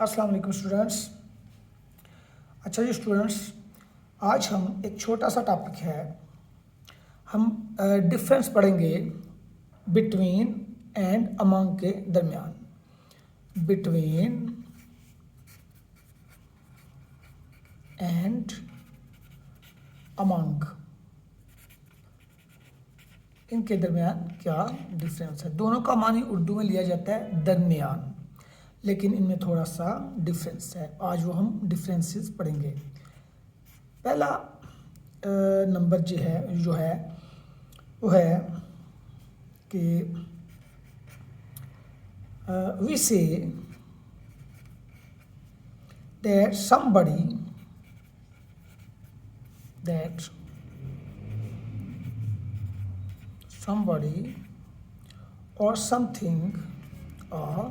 अस्सलाम वालेकुम स्टूडेंट्स। अच्छा जी स्टूडेंट्स, आज हम एक छोटा सा टॉपिक है, हम डिफरेंस पढ़ेंगे बिटवीन एंड अमंग के दरमियान। बिटवीन एंड अमंग, इनके दरमियान क्या डिफरेंस है। दोनों का मानी उर्दू में लिया जाता है दरमियान, लेकिन इनमें थोड़ा सा डिफरेंस है। आज वो हम डिफरेंसेस पढ़ेंगे। पहला नंबर जो है वो है कि वी से that somebody or something or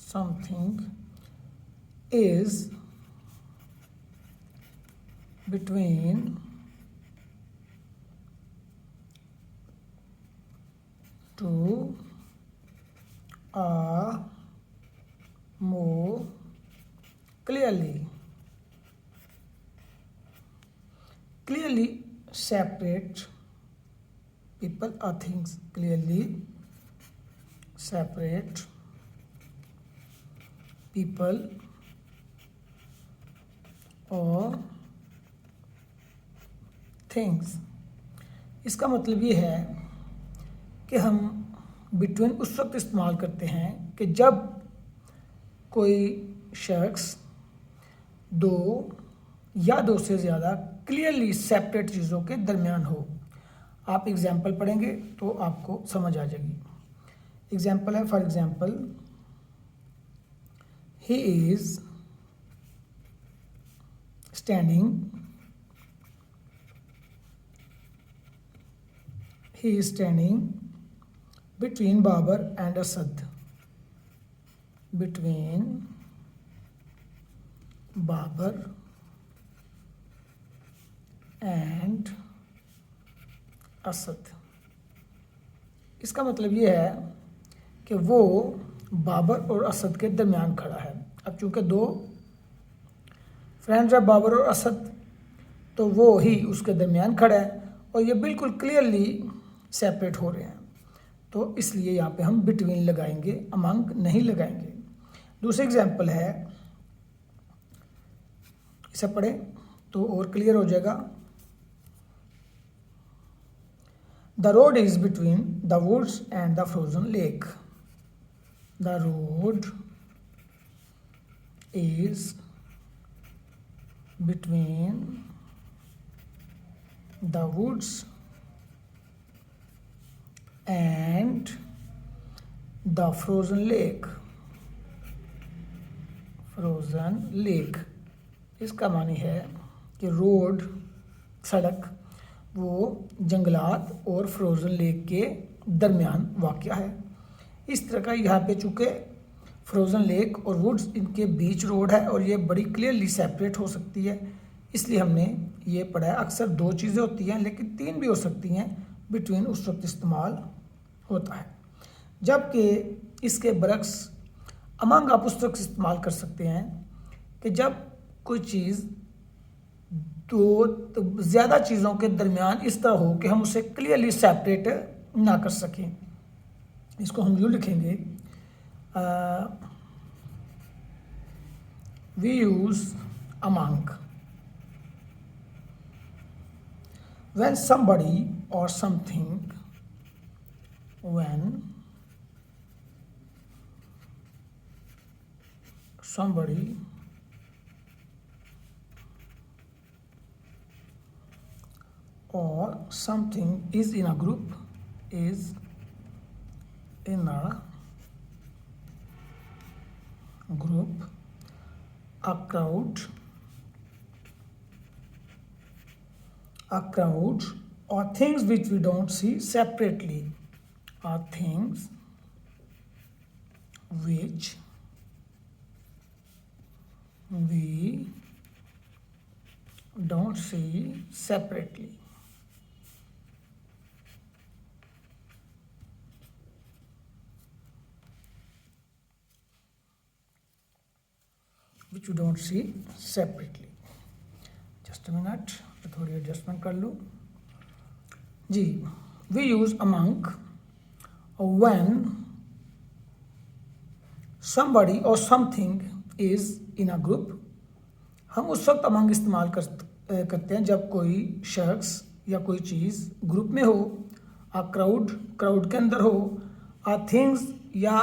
something is between two or more clearly separate people or things. Clearly separate people और थिंग्स। इसका मतलब ये है कि हम बिटवीन उस वक्त इस्तेमाल करते हैं कि जब कोई शख्स दो या दो से ज़्यादा क्लियरली सेपरेट चीज़ों के दरमियान हो। आप एग्जाम्पल पढ़ेंगे तो आपको समझ आ जाएगी। एग्जाम्पल है, for example, he is standing between Babar and Asad. Between Babar and Asad. इसका मतलब ये है कि वो बाबर और असद के दरमियान खड़ा है। अब चूंकि दो फ्रेंड्स है बाबर और असद, तो वो ही उसके दरमियान खड़ा है और ये बिल्कुल क्लियरली सेपरेट हो रहे हैं, तो इसलिए यहाँ पे हम बिटवीन लगाएंगे, अमंग नहीं लगाएंगे। दूसरी एग्जाम्पल है, इसे पढ़ें तो और क्लियर हो जाएगा। The road is between the woods and the frozen lake. The road is between the woods and the frozen lake. इसका मानी है कि रोड, सड़क, वो जंगलात और फ्रोजन लेक के दरमियान वाक़या है। इस तरह का यहाँ पे चूँकि फ्रोजन लेक और वुड्स इनके बीच रोड है और ये बड़ी क्लियरली सेपरेट हो सकती है, इसलिए हमने ये पढ़ा है। अक्सर दो चीज़ें होती हैं लेकिन तीन भी हो सकती हैं, बिटवीन उस वक्त इस्तेमाल होता है। जबकि इसके बरक्स अमंग आप उस वक्त इस्तेमाल कर सकते हैं कि जब कोई चीज़ तो ज़्यादा चीज़ों के दरमियान इस तरह हो कि हम उसे क्लियरली सेपरेट ना कर सकें। इसको हम यूँ लिखेंगे, we use among when somebody or something when somebody or something is in a group, is in a group, a crowd, or things which we don't see separately, are things which we don't see separately. Which we don't see separately. Just a minute, थोड़ी adjustment कर लूँ जी। We use among when somebody or something is in a group। हम उस वक्त among इस्तेमाल करते हैं जब कोई शख्स या कोई चीज़ ग्रुप में हो, आ क्राउड के अंदर हो, आ थिंग्स या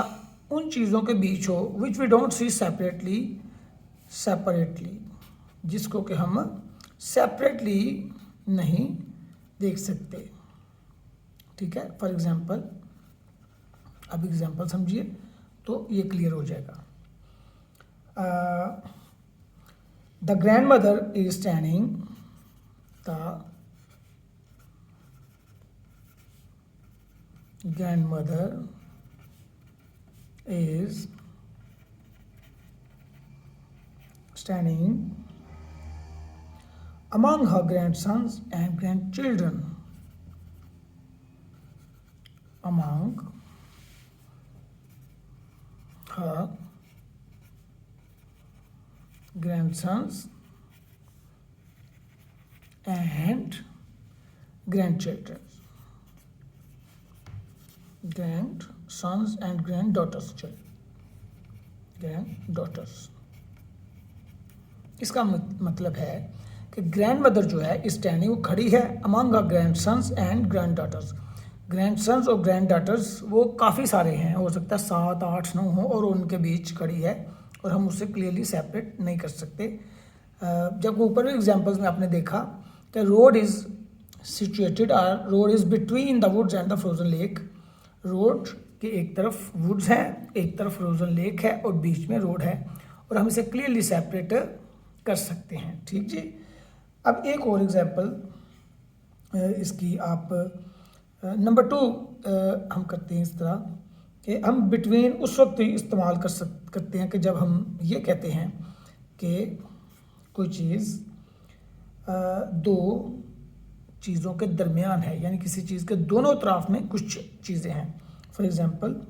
उन चीज़ों के बीच हो, which we don't see separately, जिसको कि हम सेपरेटली नहीं देख सकते। ठीक है, फॉर एग्जांपल, अब एग्जांपल समझिए तो ये क्लियर हो जाएगा। The grand mother is standing, the grand mother is standing among her grandsons and grandchildren, among her grandsons and grandchildren, grandsons and granddaughters, granddaughters। इसका मतलब है कि ग्रैंड मदर जो है स्टैंडिंग, वो खड़ी है among grandsons and granddaughters. Grandsons और ग्रैंड डॉटर्स वो काफ़ी सारे हैं, हो सकता है 7, 8, 9 हो, और उनके बीच खड़ी है और हम उससे क्लियरली सेपरेट नहीं कर सकते। जब ऊपर एग्जांपल्स में आपने देखा कि रोड इज़ सिचुएटेड, और road is between the woods and the frozen lake. Road के एक तरफ वुड्स हैं, एक तरफ फ्रोजन लेक है और बीच में रोड है, और हम इसे क्लियरली सेपरेट कर सकते हैं। ठीक जी। अब एक और एग्जांपल इसकी आप नंबर 2 हम करते हैं इस तरह कि हम बिटवीन उस वक्त इस्तेमाल करते हैं कि जब हम ये कहते हैं कि कोई चीज़ दो चीज़ों के दरमियान है, यानी किसी चीज़ के दोनों तरफ में कुछ चीज़ें हैं। फॉर एग्जांपल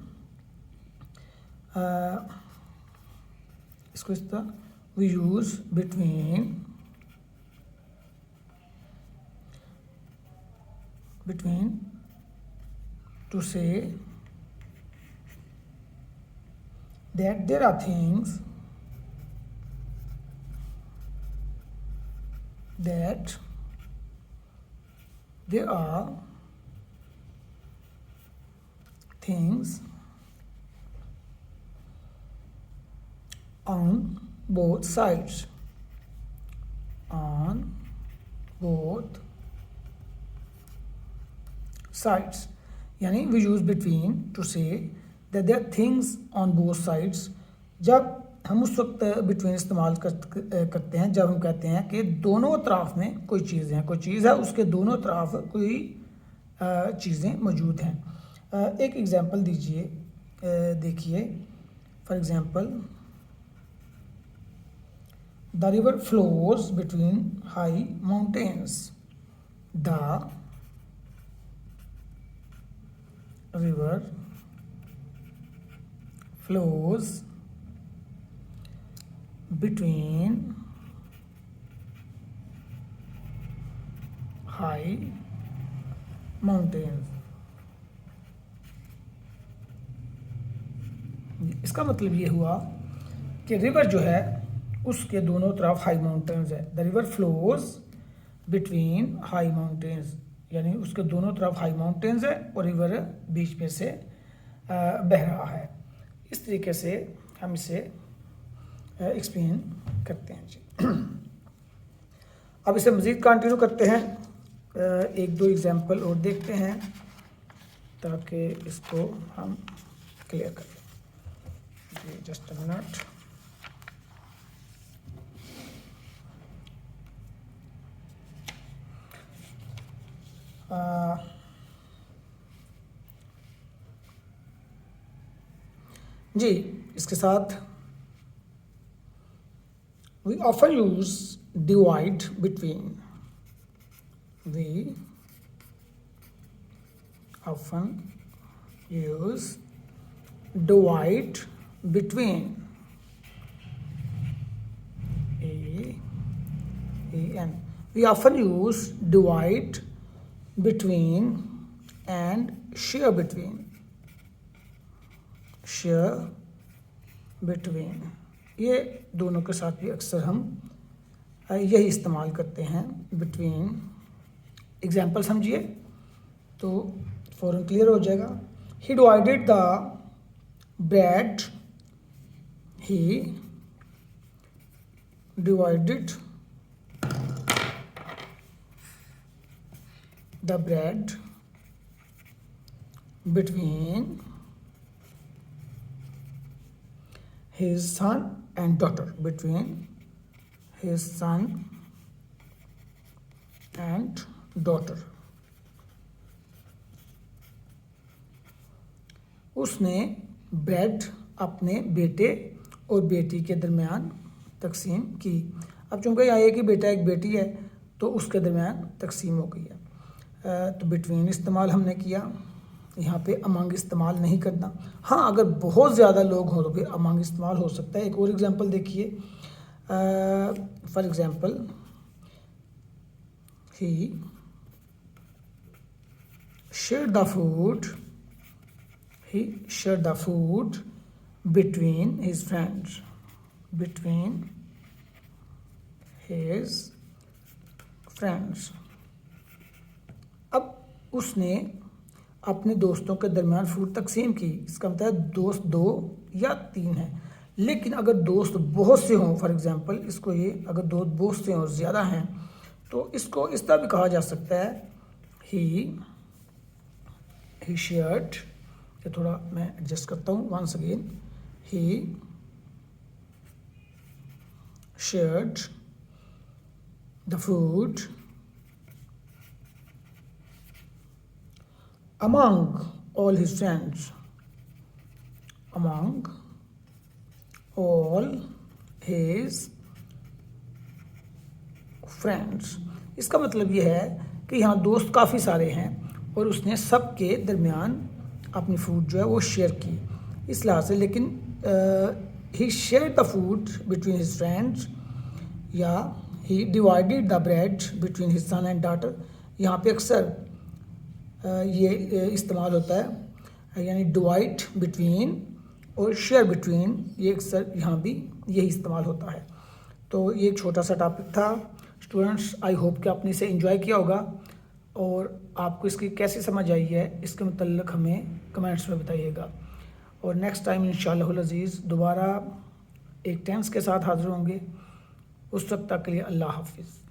इसको इस तरह we use between to say that there are things that there are things on both sides, on both sides, यानी we use between to say that there are things on both sides। जब हम उस वक्त between इस्तेमाल करते हैं जब हम कहते हैं कि दोनों तरफ में कोई चीज़ है, कोई चीज़ है उसके दोनों तरफ कोई चीज़ें मौजूद हैं। एक एग्जांपल दीजिए, देखिए for example the river flows between high mountains, the river flows between high mountains। इसका मतलब ये हुआ कि रिवर जो है उसके दोनों तरफ हाई माउंटेन्स है। The river flows between high mountains, यानी उसके दोनों तरफ हाई माउंटेन्स है और रिवर बीच में से बह रहा है। इस तरीके से हम इसे एक्सप्लेन करते हैं जी। अब इसे मज़ीद कंटिन्यू करते हैं, 1-2 एग्जांपल और देखते हैं ताकि इसको हम क्लियर करें जी। Just a minute. जी, इसके साथ we often use divide between, we often use divide between EN. We often use divide between and share between. Share between, ये दोनों के साथ भी अक्सर हम यही इस्तेमाल करते हैं, between. एग्जाम्पल समझिए तो फ़ौरन क्लियर हो जाएगा. He divided the bread. He divided the bread between his son and daughter. Between his son and daughter. उसने ब्रेड अपने बेटे और बेटी के दरमियान तकसीम की. अब चूँकि यहाँ एक ही बेटा एक बेटी है तो उसके दरमियान तकसीम हो गई है. तो बिटवीन इस्तेमाल हमने किया, यहाँ पे अमंग इस्तेमाल नहीं करना. हाँ, अगर बहुत ज़्यादा लोग हों तो फिर अमंग इस्तेमाल हो सकता है. एक और एग्जांपल देखिए. For example, he shared the food. He shared the food between his friends. Between his friends. अब उसने अपने दोस्तों के दरमियान फूड तकसीम की. इसका मतलब है दोस्त 2 या 3 हैं. लेकिन अगर दोस्त बहुत से हों, फॉर एग्जांपल इसको ये, अगर दोस्त बहुत से हों और ज़्यादा हैं तो इसको इस तरह भी कहा जा सकता है. ही शेयर्ड, ये थोड़ा मैं एडजस्ट करता हूँ once again. He shared the food among all his friends. Among all his friends. इसका मतलब ये है कि यहाँ दोस्त काफ़ी सारे हैं और उसने सबके दरमियान अपनी फूड जो है वो शेयर की. इस लिहाज से, लेकिन he shared the food between his friends या he divided the bread between his son and daughter. यहाँ पे अक्सर ये इस्तेमाल होता है, यानी डिवाइड बिटवीन और शेयर बिटवीन, ये अक्सर यहाँ भी यही इस्तेमाल होता है. तो ये एक छोटा सा टॉपिक था स्टूडेंट्स. आई होप कि आपने इसे एंजॉय किया होगा और आपको इसकी कैसी समझ आई है इसके मुतल्लिक़ हमें कमेंट्स में बताइएगा. और नेक्स्ट टाइम इंशाअल्लाह अज़ीज़ दोबारा एक टेंस के साथ हाज़िर होंगे. उस वक्त तक के लिए अल्लाह हाफ़िज़.